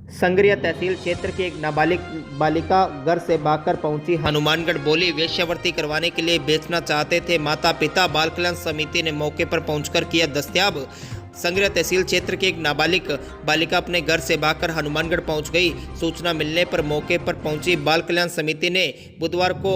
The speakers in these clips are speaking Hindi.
संगरिया तहसील क्षेत्र की एक नाबालिग बालिका घर से भागकर पहुंची हनुमानगढ़। बोली वेश्यावृत्ति करवाने के लिए बेचना चाहते थे माता पिता। बाल कल्याण समिति ने मौके पर पहुंचकर किया दस्तयाब। संगरिया तहसील क्षेत्र की एक नाबालिग बालिका अपने घर से भागकर हनुमानगढ़ पहुंच गई। सूचना मिलने पर मौके पर पहुंची बाल कल्याण समिति ने बुधवार को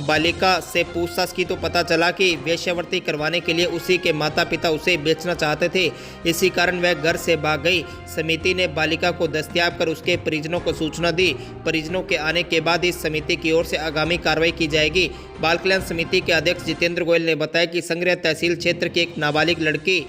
बालिका से पूछताछ की तो पता चला कि वेश्यावृत्ति करवाने के लिए उसी के माता पिता उसे बेचना चाहते थे। इसी कारण वह घर से भाग गई। समिति ने बालिका को दस्तयाब कर उसके परिजनों को सूचना दी। परिजनों के आने के बाद इस समिति की ओर से आगामी कार्रवाई की जाएगी। बाल कल्याण समिति के अध्यक्ष जितेंद्र गोयल ने बताया कि संगरिया तहसील क्षेत्र की एक नाबालिग लड़की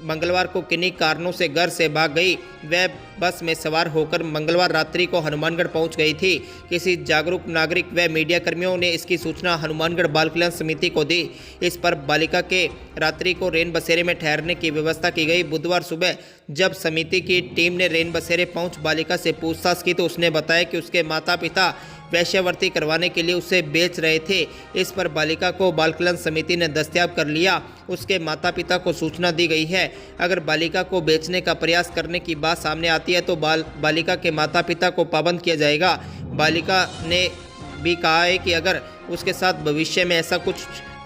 मंगलवार को किन्हीं कारणों से घर से भाग गई। वह बस में सवार होकर मंगलवार रात्रि को हनुमानगढ़ पहुंच गई थी। किसी जागरूक नागरिक व मीडिया कर्मियों ने इसकी सूचना हनुमानगढ़ बाल कल्याण समिति को दी। इस पर बालिका के रात्रि को रेन बसेरे में ठहरने की व्यवस्था की गई। बुधवार सुबह जब समिति की टीम ने रेन बसेरे पहुंच बालिका से पूछताछ की तो उसने बताया कि उसके माता पिता वेश्यावृत्ति करवाने के लिए उसे बेच रहे थे। इस पर बालिका को बाल कल्याण समिति ने दस्तयाब कर लिया। उसके माता पिता को सूचना दी गई है। अगर बालिका को बेचने का प्रयास करने की बात सामने आती है तो बालिका के माता पिता को पाबंद किया जाएगा। बालिका ने भी कहा है कि अगर उसके साथ भविष्य में ऐसा कुछ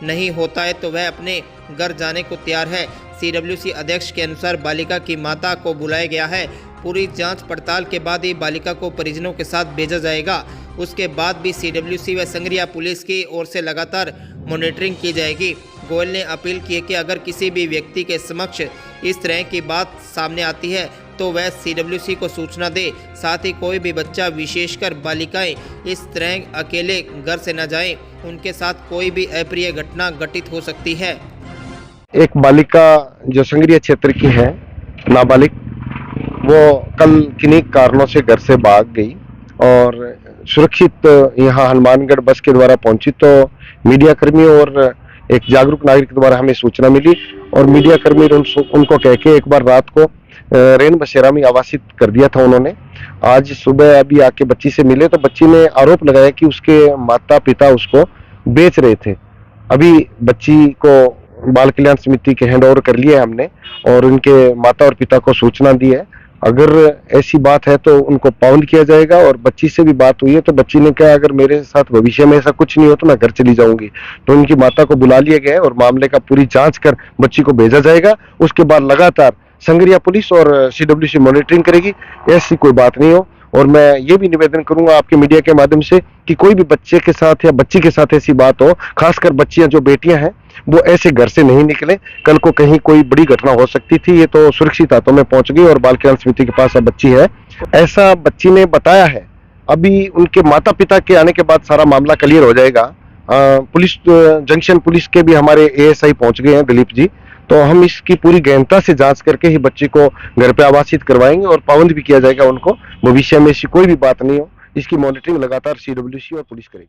नहीं होता है तो वह अपने घर जाने को तैयार है। CWC अध्यक्ष के अनुसार बालिका की माता को बुलाया गया है। पूरी जांच पड़ताल के बाद ही बालिका को परिजनों के साथ भेजा जाएगा। उसके बाद भी CWC व संगरिया पुलिस की ओर से लगातार मॉनिटरिंग की जाएगी। गोयल ने अपील की है कि अगर किसी भी व्यक्ति के समक्ष इस तरह की बात सामने आती है तो वह CWC को सूचना दे। साथ ही कोई भी बच्चा विशेषकर बालिकाएं इस तरह अकेले घर से न जाएं। उनके साथ कोई भी अप्रिय घटना घटित हो सकती है। एक बालिका जो संगरिया क्षेत्र की है नाबालिग, वो कल किन्हीं कारणों से घर से भाग गई और सुरक्षित यहाँ हनुमानगढ़ बस के द्वारा पहुंची तो मीडिया कर्मी और एक जागरूक नागरिक द्वारा हमें सूचना मिली और मीडिया कर्मी उनको कह के एक बार रात को रेन बसेरा में आवासित कर दिया था उन्होंने। आज सुबह अभी आके बच्ची से मिले तो बच्ची ने आरोप लगाया कि उसके माता पिता उसको बेच रहे थे। अभी बच्ची को बाल कल्याण समिति के हैंड ओवर कर लिया हमने और उनके माता और पिता को सूचना दी है। अगर ऐसी बात है तो उनको पाबंद किया जाएगा। और बच्ची से भी बात हुई है तो बच्ची ने कहा अगर मेरे साथ भविष्य में ऐसा कुछ नहीं हो तो मैं घर चली जाऊंगी। तो उनकी माता को बुला लिया गया है और मामले का पूरी जांच कर बच्ची को भेजा जाएगा। उसके बाद लगातार संगरिया पुलिस और CWC मॉनिटरिंग करेगी, ऐसी कोई बात नहीं हो। और मैं ये भी निवेदन करूंगा आपके मीडिया के माध्यम से कि कोई भी बच्चे के साथ या बच्ची के साथ ऐसी बात हो, खासकर बच्चियां जो बेटियां हैं वो ऐसे घर से नहीं निकले। कल को कहीं कोई बड़ी घटना हो सकती थी। ये तो सुरक्षित हाथों में पहुंच गई और बाल कल्याण समिति के पास अब बच्ची है, ऐसा बच्ची ने बताया है। अभी उनके माता पिता के आने के बाद सारा मामला क्लियर हो जाएगा। पुलिस जंक्शन पुलिस के भी हमारे ASI पहुंच गए हैं दिलीप जी, तो हम इसकी पूरी गहनता से जांच करके ही बच्ची को घर पे आवासित करवाएंगे और पाबंद भी किया जाएगा उनको। भविष्य में ऐसी कोई भी बात नहीं हो, इसकी मॉनिटरिंग लगातार CWC और पुलिस करेगी।